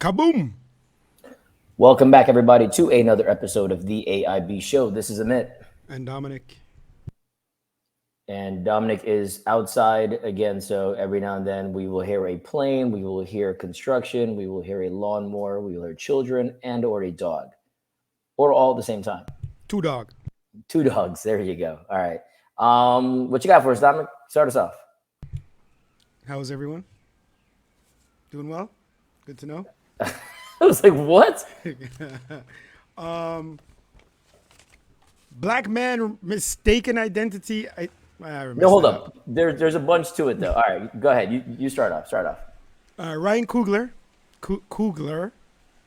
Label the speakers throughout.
Speaker 1: Kaboom!
Speaker 2: Welcome back, everybody, to another episode of the AIB Show. This is Amit,
Speaker 1: And Dominic.
Speaker 2: and Dominic is outside again. So every now and then we will hear a plane, we will hear construction, we will hear a lawnmower, we will hear children, and/or a dog, or all at the same time.
Speaker 1: Two dog.
Speaker 2: Two dogs. There you go. All right. What you got for us, Dominic? Start us off.
Speaker 1: How is everyone? Doing well? Good to know.
Speaker 2: I was like, what?
Speaker 1: Black man mistaken identity. I
Speaker 2: No,
Speaker 1: messed
Speaker 2: hold
Speaker 1: that up.
Speaker 2: up. There's a bunch to it though. All right, go ahead. You start off. Start off.
Speaker 1: Ryan Coogler. Coogler.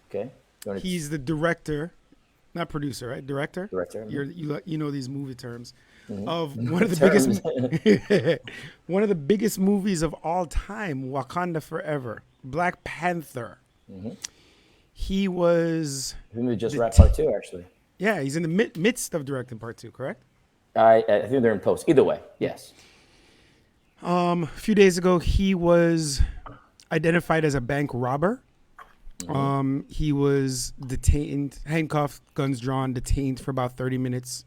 Speaker 2: Okay. You want to
Speaker 1: He's the director, not producer, right? Director.
Speaker 2: director?
Speaker 1: You know these movie terms
Speaker 2: Mhm.
Speaker 1: of one of the
Speaker 2: Terms.
Speaker 1: biggest one of the biggest movies of all time, Wakanda Forever, Black Panther.
Speaker 2: Mhm.
Speaker 1: He was
Speaker 2: We just
Speaker 1: the
Speaker 2: wrapped part two, actually.
Speaker 1: yeah, he's in the midst of directing part two, correct?
Speaker 2: I think they're in post. Either way, yes.
Speaker 1: A few days ago, he was identified as a bank robber. He was detained, handcuffed, guns drawn, detained for about 30 minutes,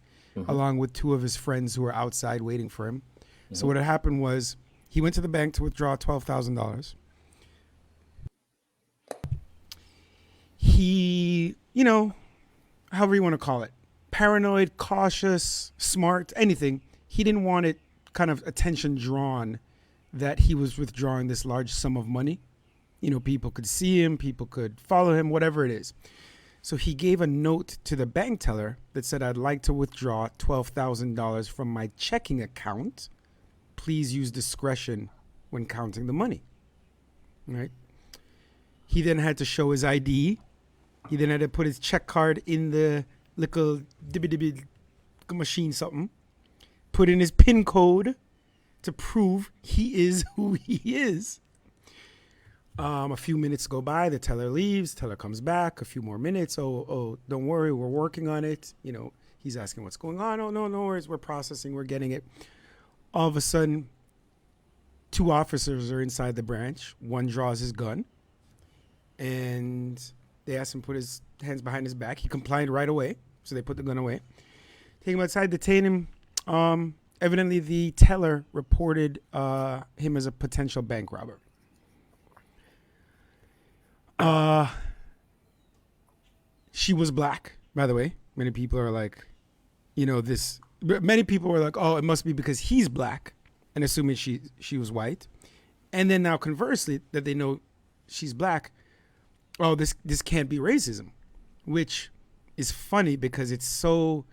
Speaker 1: along with two of his friends who were outside waiting for him. So what had happened was he went to the bank to withdraw $12,000. He, however you want to call it, paranoid, cautious, smart, anything. He didn't want it kind of attention drawn that he was withdrawing this large sum of money. People could see him, people could follow him, whatever it is. So he gave a note to the bank teller that said, I'd like to withdraw $12,000 from my checking account. Please use discretion when counting the money. Right? He then had to show his ID. He then had to put his check card in the little dibby machine something. Put in his PIN code to prove he is who he is. A few minutes go by. The teller leaves. Teller comes back. A few more minutes. Oh, don't worry. We're working on it. He's asking what's going on. Oh, no worries. We're processing. We're getting it. All of a sudden, two officers are inside the branch. One draws his gun. And they asked him to put his hands behind his back. He complied right away. So they put the gun away. Take him outside, detain him. Evidently, the teller reported him as a potential bank robber. She was black, by the way. Many people are like, this. Many people were like, oh, it must be because he's black, and assuming she was white. And then now, conversely, that they know she's black. Oh, this can't be racism, which is funny because it's such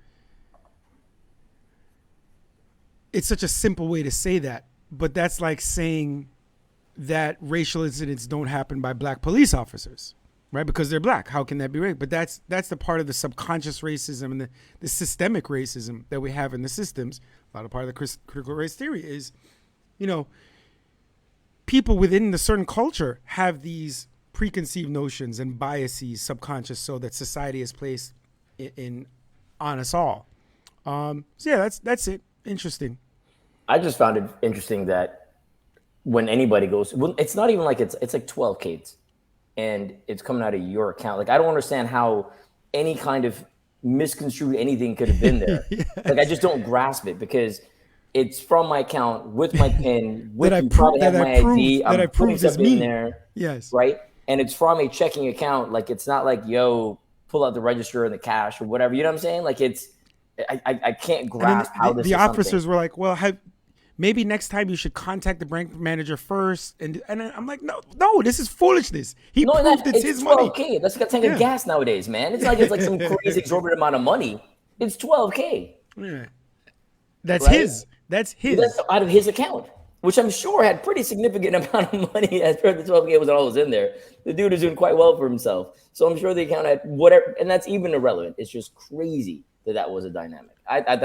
Speaker 1: a simple way to say that, but that's like saying that racial incidents don't happen by black police officers, right? Because they're black. How can that be right? But that's the part of the subconscious racism and the systemic racism that we have in the systems. A lot of part of the critical race theory is, people within a certain culture have these preconceived notions and biases, subconscious, so that society has placed in on us all. So yeah, that's it. Interesting.
Speaker 2: I just found it interesting that when anybody goes, well, it's not even like it's like 12 kids, and it's coming out of your account. Like I don't understand how any kind of misconstrued anything could have been there.
Speaker 1: Yes.
Speaker 2: Like I just don't grasp it because it's from my account with my PIN,
Speaker 1: that
Speaker 2: with
Speaker 1: I
Speaker 2: you
Speaker 1: pro-
Speaker 2: probably
Speaker 1: that
Speaker 2: have
Speaker 1: I
Speaker 2: my
Speaker 1: proved
Speaker 2: ID.
Speaker 1: that I
Speaker 2: I'm putting
Speaker 1: proved is
Speaker 2: stuff in
Speaker 1: me.
Speaker 2: there,
Speaker 1: Yes.
Speaker 2: right? And it's from a checking account. Like it's not like yo, pull out the register and the cash or whatever. You know what I'm saying? Like it's I can't
Speaker 1: And then
Speaker 2: grasp how this
Speaker 1: the
Speaker 2: is something.
Speaker 1: officers were like, "Well, maybe next time you should contact the bank manager first." And I'm like, "No, this is foolishness. He
Speaker 2: No, and
Speaker 1: proved
Speaker 2: that
Speaker 1: it's
Speaker 2: it's
Speaker 1: his money."
Speaker 2: 12K. That's like a tank of
Speaker 1: Yeah.
Speaker 2: gas nowadays, man. It's like some crazy exorbitant amount of money. It's 12K,
Speaker 1: Yeah. That's
Speaker 2: right?
Speaker 1: his. That's
Speaker 2: That's
Speaker 1: his.
Speaker 2: out of his account, which I'm sure had pretty significant amount of money as per the 12K was all was in there. The dude is doing quite well for himself. So I'm sure the account had whatever, and that's even irrelevant. It's just crazy that was a dynamic. I thought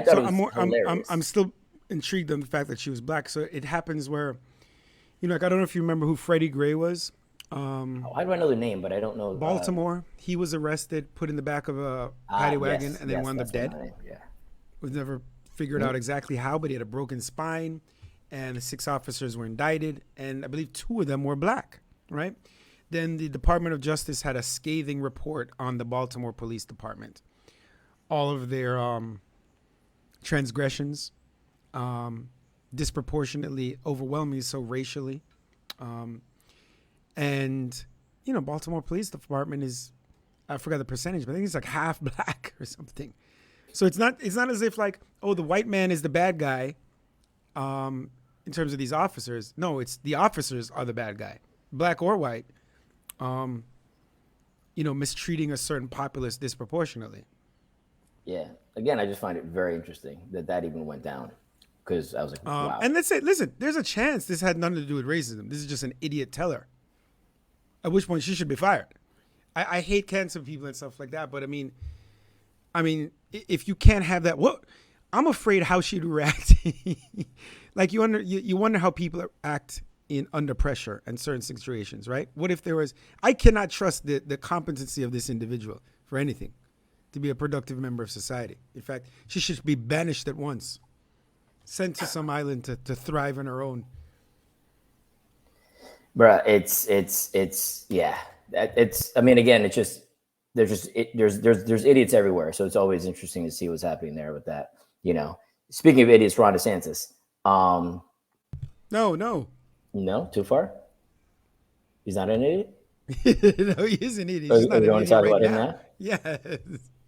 Speaker 1: So
Speaker 2: it was
Speaker 1: I'm
Speaker 2: hilarious.
Speaker 1: still intrigued on the fact that she was black. So it happens where, like I don't know if you remember who Freddie Gray was.
Speaker 2: Oh, I do know the name, but I don't know.
Speaker 1: Baltimore. He was arrested, put in the back of a paddy wagon, and then wound up
Speaker 2: that's what
Speaker 1: dead.
Speaker 2: my name. Yeah.
Speaker 1: We've never figured out exactly how, but he had a broken spine, and the 6 officers were indicted, and I believe 2 of them were black. Right Then the Department of Justice had a scathing report on the Baltimore Police Department. All of their transgressions, disproportionately, overwhelmingly so racially. And, Baltimore Police Department is, I forgot the percentage, but I think it's like half black or something. So it's not as if like, oh, the white man is the bad guy in terms of these officers. No, it's the officers are the bad guy, black or white, mistreating a certain populace disproportionately.
Speaker 2: Yeah. Again, I just find it very interesting that even went down, because I was like, wow.
Speaker 1: And let's say, listen, there's a chance this had nothing to do with racism. This is just an idiot teller. At which point she should be fired. I hate canceling people and stuff like that, but I mean, if you can't have that, I'm afraid how she'd react. Like you wonder how people act under pressure in certain situations, right? What if there was? I cannot trust the competency of this individual for anything to be a productive member of society. In fact, she should be banished at once, sent to some island to thrive on her own.
Speaker 2: Bruh, yeah. I mean, again, it's just there's idiots everywhere, so it's always interesting to see what's happening there with that. Speaking of idiots, Ron DeSantis.
Speaker 1: No,
Speaker 2: too far. He's not an idiot.
Speaker 1: No, he is an idiot. He's not
Speaker 2: you want to talk about him now?
Speaker 1: Yes.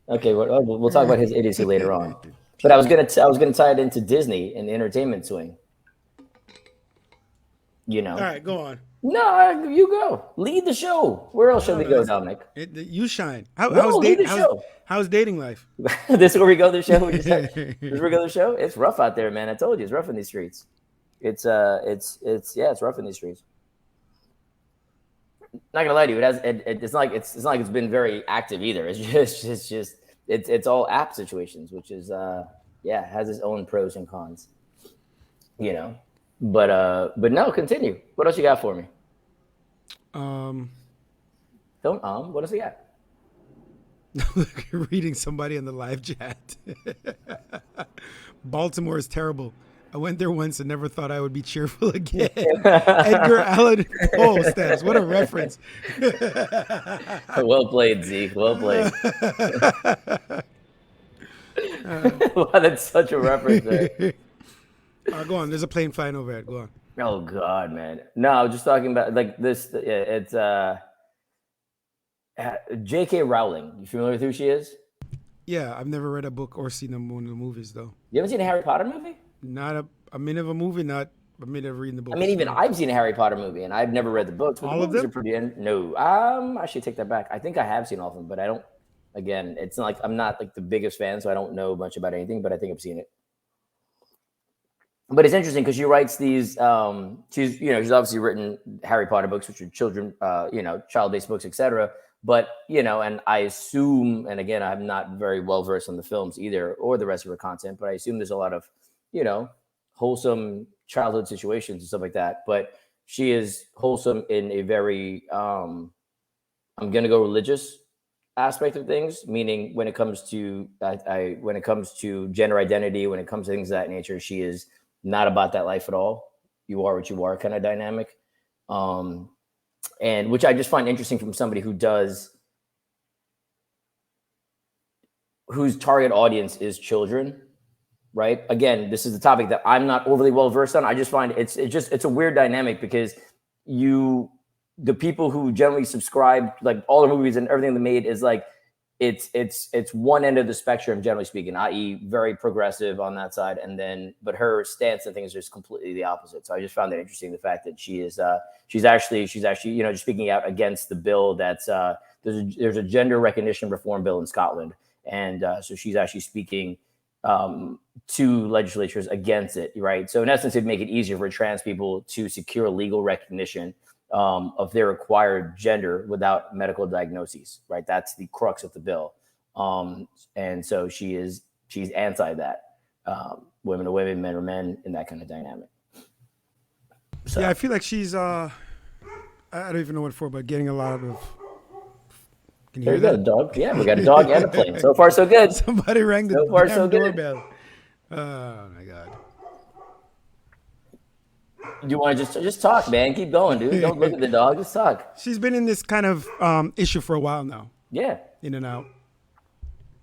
Speaker 2: Okay, we'll talk about his idiocy later on. But I was gonna tie it into Disney and the entertainment swing. All
Speaker 1: right, go on.
Speaker 2: No, you go. Lead the show. Where else should we go, Dominic?
Speaker 1: You shine. How's dating life?
Speaker 2: This is where we go to the show? This is where we go to the show? It's rough out there, man. I told you, it's rough in these streets. It's rough in these streets. Not gonna lie to you, it's not like it's been very active either. It's all app situations, which is has its own pros and cons. But no, continue. What else you got for me? What else you got?
Speaker 1: Reading somebody in the live chat. Baltimore is terrible. I went there once and never thought I would be cheerful again. Edgar Allan Poe status. What a reference.
Speaker 2: Well played, Zeke. Well played. Wow, that's such a reference there.
Speaker 1: Go on. There's a plane flying overhead. Go on.
Speaker 2: Oh God, man. No, I was just talking about like this. It's J.K. Rowling. You familiar with who she is?
Speaker 1: Yeah, I've never read a book or seen one of the movies though.
Speaker 2: You haven't seen a Harry Potter movie?
Speaker 1: Not a minute of a movie. Not a minute of reading the book.
Speaker 2: I mean, even I've seen a Harry Potter movie, and I've never read the books.
Speaker 1: All of them?
Speaker 2: Are pretty. No, I should take that back. I think I have seen all of them, but I don't. Again, it's not like I'm not like the biggest fan, so I don't know much about anything. But I think I've seen it. But it's interesting because she writes these. She's obviously written Harry Potter books, which are children, child-based books, etc. But and I assume, and again, I'm not very well versed on the films either or the rest of her content, but I assume there's a lot of wholesome childhood situations and stuff like that. But she is wholesome in a very I'm gonna go religious aspect of things, meaning when it comes to when it comes to gender identity, when it comes to things of that nature, she is not about that life at all. You are what you are kind of dynamic. And which I just find interesting from somebody whose target audience is children, right? Again, this is a topic that I'm not overly well versed on. I just find it's a weird dynamic because the people who generally subscribe, like all the movies and everything they made is like, it's one end of the spectrum, generally speaking, i.e. very progressive on that side. And then, but her stance and things are just completely the opposite. So I just found that interesting. The fact that she's actually, just speaking out against the bill that's, there's a gender recognition reform bill in Scotland. And so she's actually speaking to legislatures against it. Right. So in essence, it'd make it easier for trans people to secure legal recognition of their acquired gender without medical diagnoses, right? That's the crux of the bill. And so she's anti that. Women are women, men are men, in that kind of dynamic. So.
Speaker 1: Yeah, I feel like she's, I don't even know what for, but getting a lot of... Can you hear that?
Speaker 2: A dog. Yeah, we got a dog and a plane. So far, so good.
Speaker 1: Somebody rang the doorbell. Oh, my God.
Speaker 2: You want to just talk, man? Keep going, dude. Don't look at the dog. Just talk.
Speaker 1: She's been in this kind of issue for a while now,
Speaker 2: Yeah.
Speaker 1: in and out.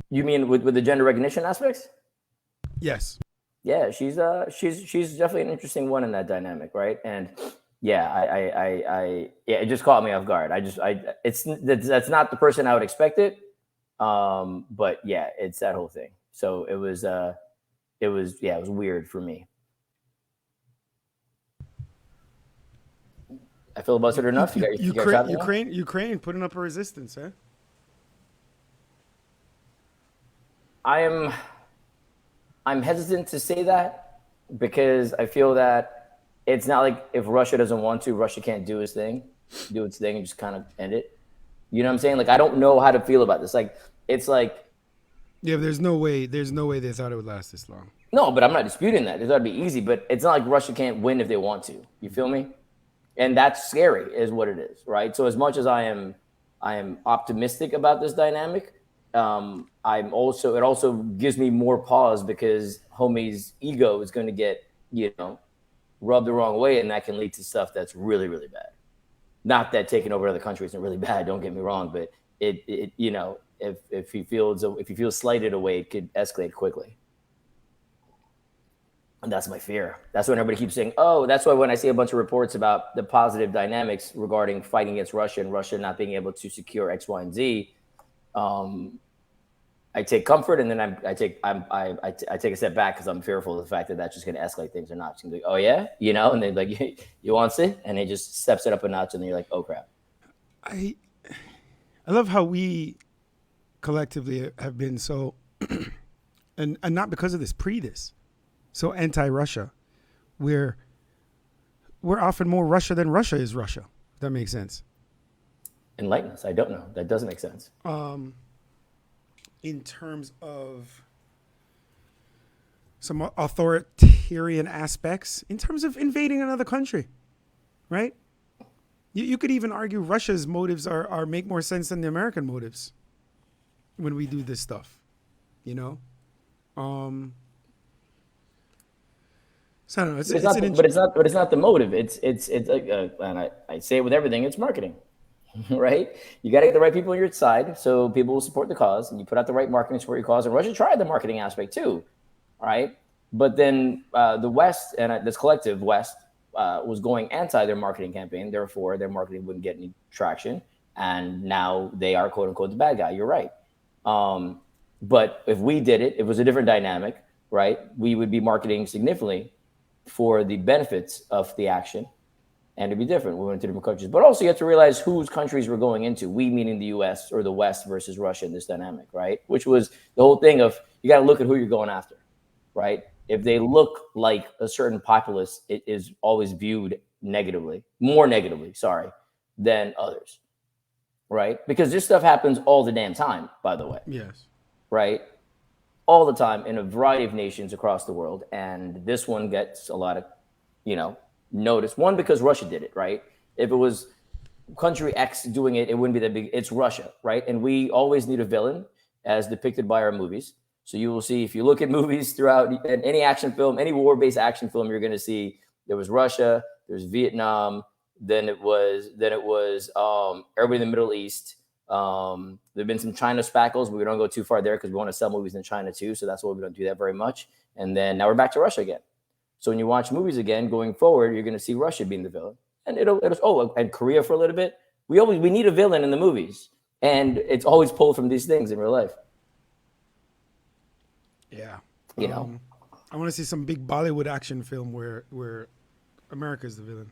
Speaker 2: You mean with the gender recognition aspects?
Speaker 1: Yes.
Speaker 2: Yeah, she's definitely an interesting one in that dynamic, right? And yeah, yeah, it just caught me off guard. That's not the person I would expect it. But yeah, it's that whole thing. So it was weird for me. I filibustered enough. You got shot now?
Speaker 1: Ukraine putting up a resistance, huh?
Speaker 2: I'm hesitant to say that because I feel that it's not like if Russia doesn't want to, Russia can't do its thing, and just kind of end it. You know what I'm saying? Like I don't know how to feel about this. Like it's like
Speaker 1: Yeah, there's no way they thought it would last this long.
Speaker 2: no, but I'm not disputing that. It ought to be easy, but it's not like Russia can't win if they want to. You feel me? And that's scary, is what it is, right? So as much as I am optimistic about this dynamic, it also gives me more pause because homie's ego is going to get rubbed the wrong way, and that can lead to stuff that's really really bad. Not that taking over other countries isn't really bad. Don't get me wrong, but it if he feels slighted away, it could escalate quickly. And that's my fear. That's when everybody keeps saying, oh, that's why when I see a bunch of reports about the positive dynamics regarding fighting against Russia and Russia not being able to secure X, Y, and Z, I take comfort, and then I take a step back because I'm fearful of the fact that that's just going to escalate things or not. It's going to be, oh yeah, and they're like, you want it, and it just steps it up a notch, and then you're like, oh crap.
Speaker 1: I love how we collectively have been so, and not because of this, so anti-Russia. We're often more Russia than Russia is Russia. If that makes sense.
Speaker 2: Enlighten us. I don't know. That doesn't make sense.
Speaker 1: In terms of some authoritarian aspects, in terms of invading another country, right? You could even argue Russia's motives are make more sense than the American motives when we do this stuff, So I don't know.
Speaker 2: But it's not the motive. It's like, and I say it with everything. It's marketing, right? You got to get the right people on your side, so people will support the cause, and you put out the right marketing to support your cause. And Russia tried the marketing aspect too, all right? But then the West and this collective West was going anti their marketing campaign. Therefore, their marketing wouldn't get any traction, and now they are quote unquote the bad guy. You're right. But if we did it, it was a different dynamic, right? We would be marketing significantly for the benefits of the action, and it'd be different. We went to different countries, but also you have to realize whose countries we're going into. We meaning the U.S. or the West versus Russia in this dynamic, right? Which was the whole thing of you got to look at who you're going after, right? If they look like a certain populace, it is always viewed more negatively, than others, right? Because this stuff happens all the damn time, by the way.
Speaker 1: Yes.
Speaker 2: Right? All the time in a variety of nations across the world. And this one gets a lot of, notice. One, because Russia did it, right? If it was country X doing it, it wouldn't be that big. It's Russia, right? And we always need a villain as depicted by our movies. So you will see, if you look at movies throughout any action film, any war-based action film, you're going to see there was Russia, there's Vietnam, then it was everybody in the Middle East. There've been some China spackles, but we don't go too far there because we want to sell movies in China too. So that's why we don't do that very much. And then now we're back to Russia again. So when you watch movies again going forward, you're going to see Russia being the villain, and and Korea for a little bit. We need a villain in the movies, and it's always pulled from these things in real life.
Speaker 1: Yeah, I want to see some big Bollywood action film where America's the villain.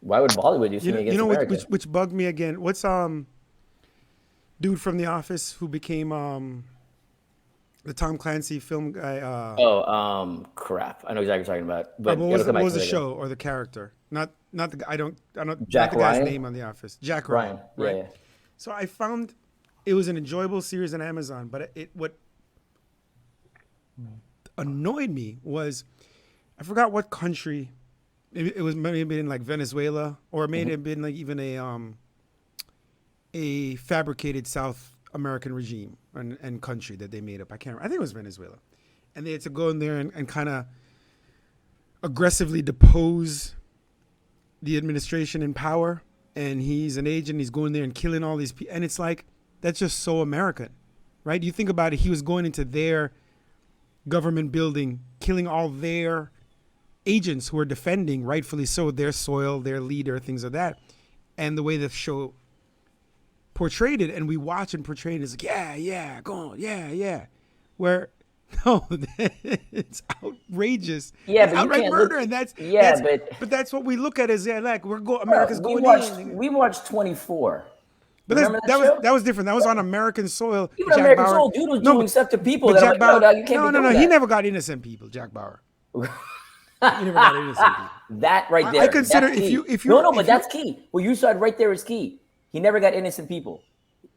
Speaker 2: Why would Bollywood do something against America?
Speaker 1: Which bugged me again? What's dude from The Office who became the Tom Clancy film guy?
Speaker 2: Crap! I know exactly what you're talking about. But
Speaker 1: what was the show or the character? Not the I don't
Speaker 2: Jack
Speaker 1: not the guy's
Speaker 2: Ryan?
Speaker 1: name on The Office. Jack Ryan. Right.
Speaker 2: Yeah.
Speaker 1: So I found it was an enjoyable series on Amazon, but what annoyed me was I forgot what country. It was maybe in like Venezuela, or it may have been like even a fabricated South American regime and country that they made up. I can't remember. I think it was Venezuela. And they had to go in there and kind of aggressively depose the administration in power, and he's an agent. He's going there and killing all these people, and it's like that's just so American, right? You think about it. He was going into their government building, killing all their agents who are defending, rightfully so, their soil, their leader, things like that. And the way the show portrayed it, and we watch and portray it, is like, yeah, go on, yeah. Where, no, it's outrageous.
Speaker 2: Yeah,
Speaker 1: it's
Speaker 2: but
Speaker 1: outright
Speaker 2: you can't
Speaker 1: murder,
Speaker 2: look,
Speaker 1: and that's,
Speaker 2: yeah,
Speaker 1: but that's what we look at as, like, America's
Speaker 2: we
Speaker 1: going
Speaker 2: watched,
Speaker 1: in.
Speaker 2: we watched 24.
Speaker 1: But
Speaker 2: Remember
Speaker 1: that was different. That was on American soil.
Speaker 2: Even American soul, dude was doing stuff to people that
Speaker 1: Jack
Speaker 2: like,
Speaker 1: Bauer,
Speaker 2: no, you can't
Speaker 1: no, he never got innocent people, Jack Bauer. He never got innocent people.
Speaker 2: That right there.
Speaker 1: I consider if you
Speaker 2: no, but that's key. Well, you said right there is key. He never got innocent people,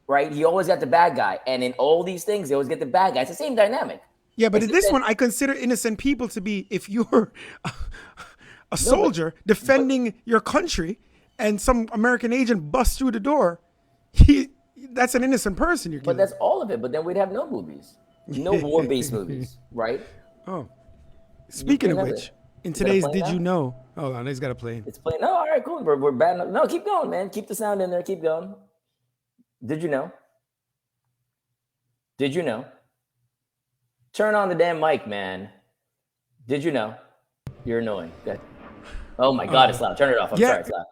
Speaker 2: right? He always got the bad guy, and in all these things, they always get the bad guy. It's the same dynamic.
Speaker 1: Yeah, but in this one, I consider innocent people to be if you're a soldier defending your country, and some American agent busts through the door, that's an innocent person you're killing.
Speaker 2: But that's all of it. But then we'd have no movies, no war-based movies, right?
Speaker 1: Oh, speaking of which, in today's Did You Know? Hold on, he's got to play.
Speaker 2: It's playing. No, all right, cool. We're bad. No, keep going, man. Keep the sound in there. Keep going. Did you know? Did you know? Turn on the damn mic, man. Did you know? You're annoying. Good. Oh my God, it's loud. Turn it off. I'm sorry, it's loud.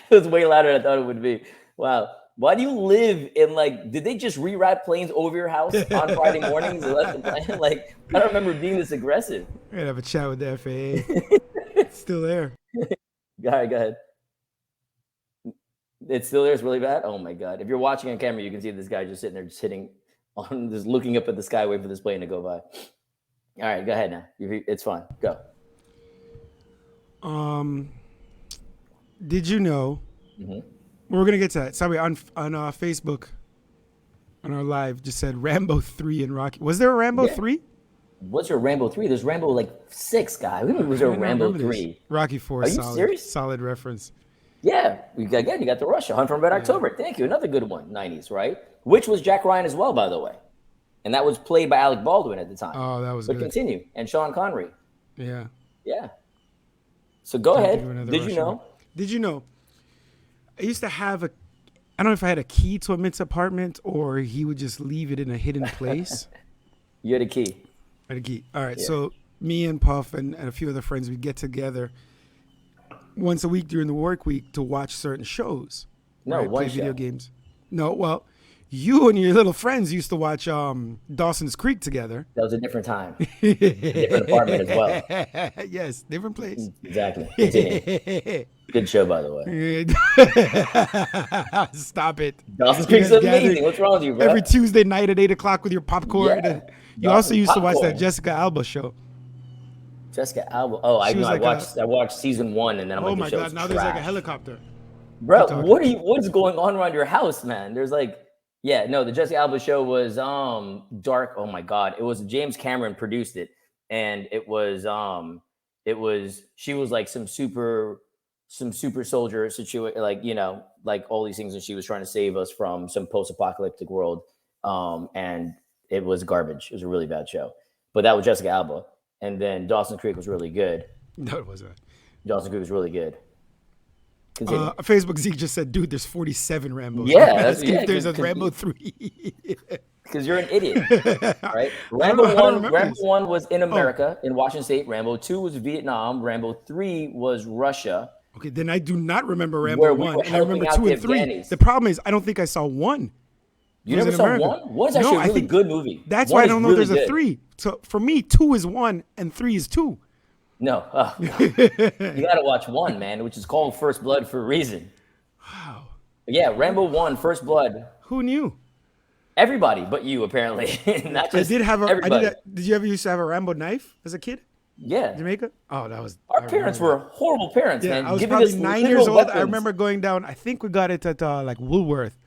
Speaker 2: It was way louder than I thought it would be. Wow. Why do you live in did they just reroute planes over your house on Friday mornings and left the plane? Like, I don't remember being this aggressive.
Speaker 1: We're going to have a chat with the FAA. It's still there.
Speaker 2: Go ahead. It's still there. It's really bad. Oh my God. If you're watching on camera, you can see this guy just sitting there, just looking up at the sky, waiting for this plane to go by. All right, go ahead now. It's fine. Go.
Speaker 1: Did you know? Mm-hmm. We're gonna get to that. Sorry, on Facebook, on our live, just said Rambo 3 and Rocky. Was there a Rambo 3?
Speaker 2: What's your Rambo 3? There's Rambo 6, guy. Was there a Rambo 3?
Speaker 1: Rocky 4.
Speaker 2: Are you serious?
Speaker 1: Solid reference.
Speaker 2: Yeah, you got the Russia Hunt from Red October. Thank you. Another good one, 90s, right? Which was Jack Ryan as well, by the way, and that was played by Alec Baldwin at the time.
Speaker 1: Oh, that was
Speaker 2: good.
Speaker 1: But
Speaker 2: continue, and Sean Connery.
Speaker 1: Yeah.
Speaker 2: So go ahead. Did you know?
Speaker 1: Did you know? I used to have I don't know if I had a key to Amit's apartment or he would just leave it in a hidden place.
Speaker 2: You had a key.
Speaker 1: I had a key. All right. Yeah. So me and Puff and a few other friends, we'd get together once a week during the work week to watch certain shows.
Speaker 2: No,
Speaker 1: play video games. No, well, you and your little friends used to watch Dawson's Creek together.
Speaker 2: That was a different time. Different apartment as well.
Speaker 1: Yes, different place.
Speaker 2: Exactly. Good show, by the way.
Speaker 1: Stop it.
Speaker 2: Dawson's Creek is amazing. What's wrong with you, bro?
Speaker 1: Every Tuesday night at 8 o'clock with your popcorn. Yeah. You also used to watch that Jessica Alba show.
Speaker 2: Jessica Alba. Oh, I watched season 1 and then I'm like,
Speaker 1: oh my God, now there's like a helicopter.
Speaker 2: Bro, what's going on around your house, man? There's the Jessica Alba show was dark. Oh my God. It was James Cameron produced it. And it was she was like some super soldier situation, like all these things, and she was trying to save us from some post-apocalyptic world. And it was garbage. It was a really bad show. But that was Jessica Alba. And then Dawson's Creek was really good.
Speaker 1: No, it wasn't.
Speaker 2: Dawson's Creek was really good.
Speaker 1: Facebook Zeke just said, dude, there's 47 Rambos.
Speaker 2: Yeah.
Speaker 1: There's a Rambo 3.
Speaker 2: Because you're an idiot, right? Rambo 1 was in America, in Washington State. Rambo 2 was Vietnam. Rambo 3 was Russia.
Speaker 1: Okay, then I do not remember Rambo 1. And I remember 2 and 3.
Speaker 2: Afghanis.
Speaker 1: The problem is I don't think I saw 1.
Speaker 2: You never saw 1? 1 is actually a really good movie.
Speaker 1: That's why I don't know there's a 3. So for me, 2 is 1 and 3 is 2.
Speaker 2: No. You got to watch 1, man, which is called First Blood for a reason.
Speaker 1: Wow.
Speaker 2: Yeah, Rambo 1, First Blood.
Speaker 1: Who knew?
Speaker 2: Everybody but you, apparently. Not just everybody.
Speaker 1: Did you ever used to have a Rambo knife as a kid?
Speaker 2: Yeah.
Speaker 1: Jamaica? Oh, that was...
Speaker 2: Our parents were horrible parents, man.
Speaker 1: I was probably 9 years old. Weapons. I remember going down, I think we got it at Woolworth,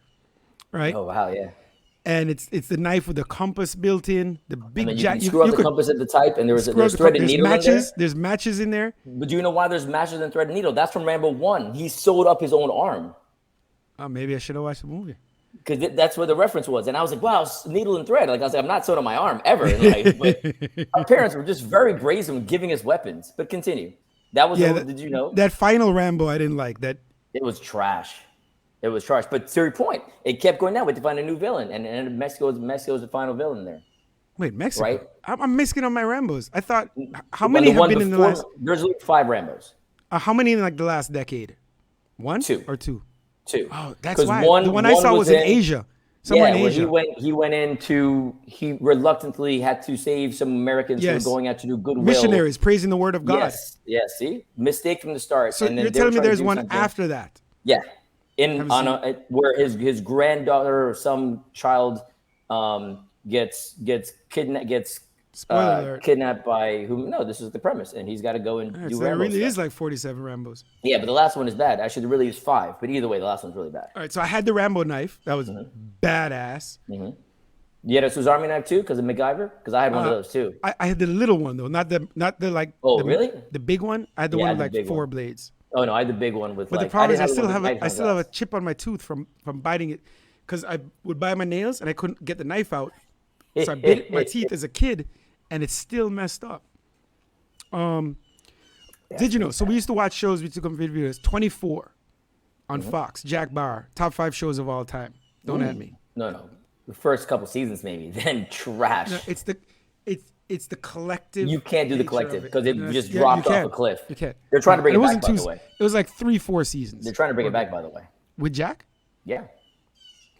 Speaker 1: right?
Speaker 2: Oh, wow, yeah.
Speaker 1: And it's the knife with the compass built in, the big
Speaker 2: jack. You screw out the compass at the type, and there's thread and needle
Speaker 1: matches,
Speaker 2: in there.
Speaker 1: There's matches in there.
Speaker 2: But do you know why there's matches and thread and needle? That's from Rambo 1. He sewed up his own arm.
Speaker 1: Oh, maybe I should have watched the movie.
Speaker 2: because that's where the reference was. And I was like, wow, needle and thread. Like I was like, I'm not sewing on my arm ever in life. But our parents were just very brazen with giving us weapons. But continue. That was
Speaker 1: Yeah,
Speaker 2: did you know?
Speaker 1: that final Rambo I didn't like. That
Speaker 2: It was trash. It was trash. But to your point, it kept going down. We had to find a new villain. And Mexico's the final villain there.
Speaker 1: wait, Mexico.
Speaker 2: Right?
Speaker 1: I'm missing on my Rambos. I thought how
Speaker 2: Well,
Speaker 1: many
Speaker 2: the
Speaker 1: have
Speaker 2: one
Speaker 1: been in the
Speaker 2: before,
Speaker 1: last?
Speaker 2: there's like 5 Rambos.
Speaker 1: How many in like the last decade? One,
Speaker 2: 2.
Speaker 1: or two?
Speaker 2: 2.
Speaker 1: Oh, that's
Speaker 2: 'Cause
Speaker 1: why the one I saw was in Asia, somewhere in
Speaker 2: where
Speaker 1: Asia.
Speaker 2: he reluctantly had to save some Americans who
Speaker 1: Yes.
Speaker 2: were going out to do goodwill.
Speaker 1: Missionaries praising the word of God.
Speaker 2: Yes, yes. See, mistake from the start.
Speaker 1: So
Speaker 2: and then
Speaker 1: you're
Speaker 2: they were
Speaker 1: telling me
Speaker 2: trying to
Speaker 1: there's
Speaker 2: do
Speaker 1: one
Speaker 2: something.
Speaker 1: after that?
Speaker 2: Yeah, where his granddaughter or some child gets
Speaker 1: Spoiler alert.
Speaker 2: kidnapped by whom? No, this is the premise, and he's got to go and do
Speaker 1: So it
Speaker 2: Rambo
Speaker 1: really
Speaker 2: stuff.
Speaker 1: is like 47 Rambos.
Speaker 2: Yeah, but the last one is bad. Actually, there really is 5. But either way, the last one's really bad.
Speaker 1: All right, so I had the Rambo knife. That was badass.
Speaker 2: You had a Swiss Army knife too, because of MacGyver. Because I had one of those too.
Speaker 1: I had the little one though, not the like.
Speaker 2: Oh,
Speaker 1: the,
Speaker 2: really?
Speaker 1: The big one. I had the
Speaker 2: Yeah,
Speaker 1: one
Speaker 2: the
Speaker 1: with
Speaker 2: big
Speaker 1: like 4
Speaker 2: one.
Speaker 1: blades.
Speaker 2: Oh no, I had the big one with.
Speaker 1: But
Speaker 2: like,
Speaker 1: the problem is, I
Speaker 2: didn't
Speaker 1: still
Speaker 2: have the one with
Speaker 1: have
Speaker 2: knife on
Speaker 1: a
Speaker 2: glass.
Speaker 1: chip on my tooth from biting it, because I would bite my nails and I couldn't get the knife out. So I bit my teeth as a kid, and it's still messed up. Did you know? So we used to watch shows. We took on videos. 24 on Fox. Jack Bauer, top 5 shows of all time. Don't at me.
Speaker 2: No. The first couple seasons maybe, then trash.
Speaker 1: No, it's the collective.
Speaker 2: You can't do the
Speaker 1: nature
Speaker 2: collective
Speaker 1: of
Speaker 2: because it
Speaker 1: No,
Speaker 2: just
Speaker 1: yeah,
Speaker 2: dropped
Speaker 1: you
Speaker 2: off
Speaker 1: can.
Speaker 2: a cliff.
Speaker 1: You can't.
Speaker 2: They're trying to bring
Speaker 1: And
Speaker 2: it
Speaker 1: wasn't
Speaker 2: back, by
Speaker 1: too-
Speaker 2: the way.
Speaker 1: It was like 3-4 seasons.
Speaker 2: They're trying to bring it back, by the way.
Speaker 1: With Jack.
Speaker 2: Yeah.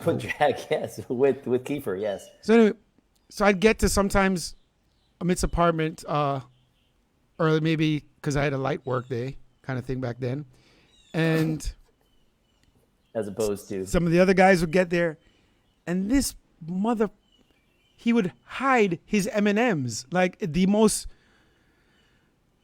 Speaker 2: With Jack, yes. With Kiefer, yes.
Speaker 1: So anyway, so I'd get to sometimes Amit's apartment early, maybe because I had a light work day kind of thing back then, and
Speaker 2: As opposed to
Speaker 1: some of the other guys would get there, and this he would hide his M&Ms. Like the most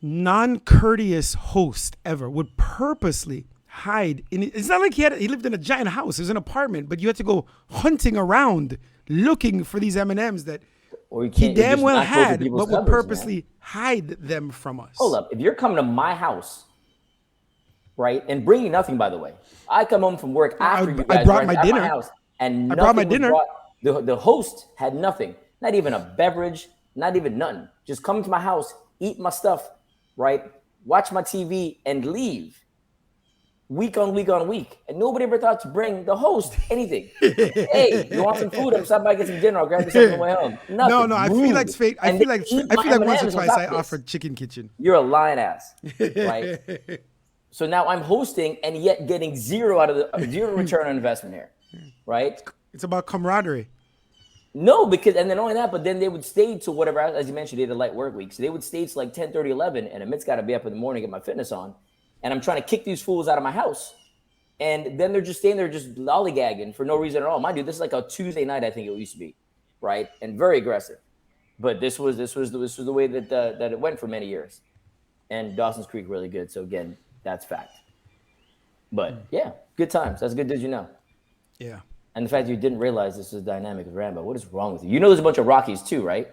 Speaker 1: non-courteous host ever would purposely hide in it. It's not like he lived in a giant house. It was an apartment, but you had to go hunting around looking for these M&Ms that
Speaker 2: or you
Speaker 1: he
Speaker 2: can't, you're
Speaker 1: damn
Speaker 2: just
Speaker 1: well
Speaker 2: not close to
Speaker 1: had,
Speaker 2: people's
Speaker 1: but would
Speaker 2: cupboards, man.
Speaker 1: purposely hide them from us.
Speaker 2: Hold up. If you're coming to my house, right, and bringing nothing, by the way, I come home from work after you guys
Speaker 1: brought
Speaker 2: right
Speaker 1: my
Speaker 2: at
Speaker 1: dinner.
Speaker 2: my house, and
Speaker 1: I brought my
Speaker 2: nothing was
Speaker 1: dinner.
Speaker 2: brought. The host had nothing, not even a beverage, not even nothing. Just come to my house, eat my stuff, right, watch my TV, and leave. Week on week on week, and nobody ever thought to bring the host anything. Hey, you want some food? I'm stopping by to get some dinner. I'll grab you something on the way home. Nothing.
Speaker 1: No, I feel
Speaker 2: Rude.
Speaker 1: like fake. I
Speaker 2: And
Speaker 1: feel
Speaker 2: they
Speaker 1: like
Speaker 2: eat my
Speaker 1: once or
Speaker 2: M&Ms on
Speaker 1: twice
Speaker 2: top
Speaker 1: I
Speaker 2: of this.
Speaker 1: offered Chicken Kitchen.
Speaker 2: You're a lying ass, right? So now I'm hosting and yet getting zero return on investment here, right?
Speaker 1: It's about camaraderie.
Speaker 2: No, because and then only that, but then they would stay to whatever, as you mentioned, they had a light work week, so they would stay to like 10:30, 11, and Amit's got to be up in the morning to get my fitness on, and I'm trying to kick these fools out of my house. And then they're just staying there, just lollygagging for no reason at all. Mind you, this is like a Tuesday night, I think it used to be, right? And very aggressive. But this was the way that it went for many years. And Dawson's Creek really good. So again, that's fact. But yeah, good times. That's good. Did you know?
Speaker 1: Yeah.
Speaker 2: And the fact that you didn't realize this is the dynamic of Rambo. What is wrong with you? You know, there's a bunch of Rockies too, right?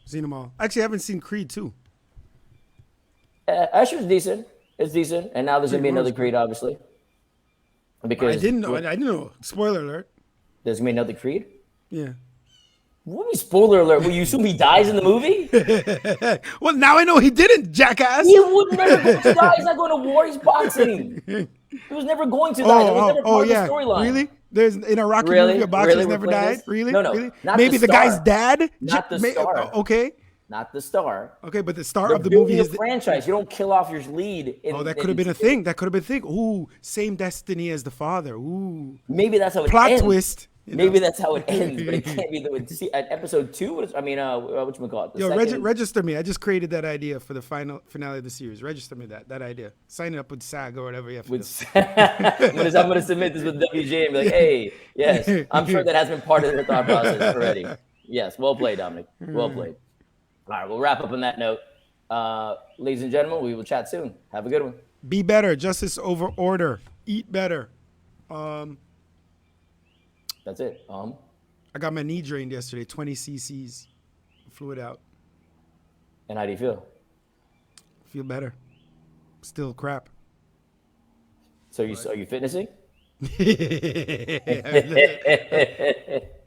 Speaker 1: Seen them all. Actually, I haven't seen Creed 2.
Speaker 2: Usher's decent. It's decent. And now there's gonna be another Creed, obviously. Because
Speaker 1: I didn't know. Spoiler alert.
Speaker 2: there's gonna be another Creed.
Speaker 1: Yeah.
Speaker 2: What do you mean, spoiler alert? Will you assume he dies in the movie?
Speaker 1: Well, now I know he didn't, jackass.
Speaker 2: He would never go to die. He's not going to war. He's boxing. He was never going to die. That was never part of the storyline.
Speaker 1: Really? There's in a Rocky
Speaker 2: Really?
Speaker 1: movie, a boxer's
Speaker 2: Really?
Speaker 1: never
Speaker 2: We're playing
Speaker 1: died?
Speaker 2: this?
Speaker 1: Really?
Speaker 2: No, no.
Speaker 1: Really?
Speaker 2: Not
Speaker 1: Maybe
Speaker 2: the
Speaker 1: the guy's
Speaker 2: star.
Speaker 1: dad?
Speaker 2: Not the star.
Speaker 1: Okay.
Speaker 2: Not the star.
Speaker 1: Okay, but the star
Speaker 2: They're
Speaker 1: of the movie
Speaker 2: building
Speaker 1: is
Speaker 2: a franchise. You don't kill off your lead.
Speaker 1: that could have been a thing. That could have been a thing. Ooh, same destiny as the father. Ooh.
Speaker 2: Maybe that's how it
Speaker 1: Plot
Speaker 2: ends.
Speaker 1: twist.
Speaker 2: Maybe that's how it ends, but it can't be at episode 2. Whatchamacallit?
Speaker 1: Yo, register me. I just created that idea for the finale of the series. Register me that idea. Sign it up with SAG or whatever you have to do.
Speaker 2: I'm gonna submit this with WJ and be like, hey, yes, I'm sure that has been part of their thought process already. Yes, well played, Dominic. Well played. All right, we'll wrap up on that note. Ladies and gentlemen, we will chat soon. Have a good one.
Speaker 1: Be better. Justice over order. Eat better.
Speaker 2: That's it.
Speaker 1: I got my knee drained yesterday. 20 cc's fluid out.
Speaker 2: And how do you feel?
Speaker 1: Feel better. Still crap.
Speaker 2: So are you fitnessing?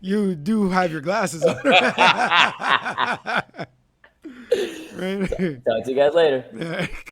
Speaker 1: You do have your glasses on. Right?
Speaker 2: Talk to you guys later.
Speaker 1: Yeah.